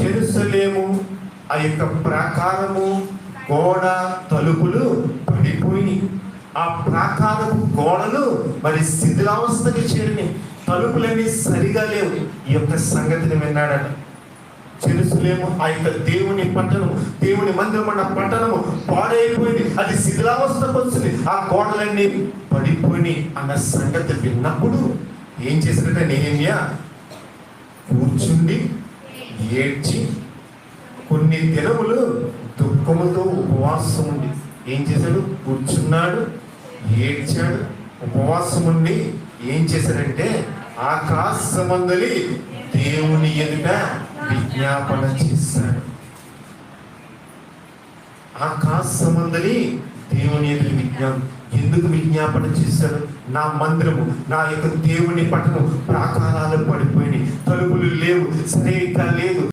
యెరూషలేము ఆ యొక్క ప్రాకారము గోడ తలుపులు పడిపోయి, ఆ ప్రాకారపు గోడలు మరి శిథిలావస్థకి చేరినాయి, తలుపులన్నీ సరిగా లేవు. ఈ యొక్క సంగతిని విన్నాడట. యెరూషలేము ఆ యొక్క దేవుని పట్టణము, దేవుని మందిరం అన్న పట్టణము పాడైపోయింది, అది శిథిలావస్థకు వచ్చింది, ఆ గోడలన్నీ పడిపోయి అన్న సంగతి విన్నప్పుడు ఏం చేశాడంటే నెహెమ్యా కూర్చుండి ఏడ్చి కొన్ని దినములు దుఃఖముతో ఉపవాసం ఉండి ఏం చేశాడు? కూర్చున్నాడు, ఏడ్చాడు, ఉపవాసం ఉండి ఏం చేశాడంటే ఆకాశమందలి దేవుని ఎదుట విజ్ఞాపన చేశాడు. ఆకాశమందలి దేవుని ఎదుట ఎందుకు విజ్ఞాపన చేశాడు? నా మందిరము, నా యొక్క దేవుని పట్టణం ప్రాకారాలు పడిపోయినాయి, తలుపులు లేవు, సరిగ్గా లేదు,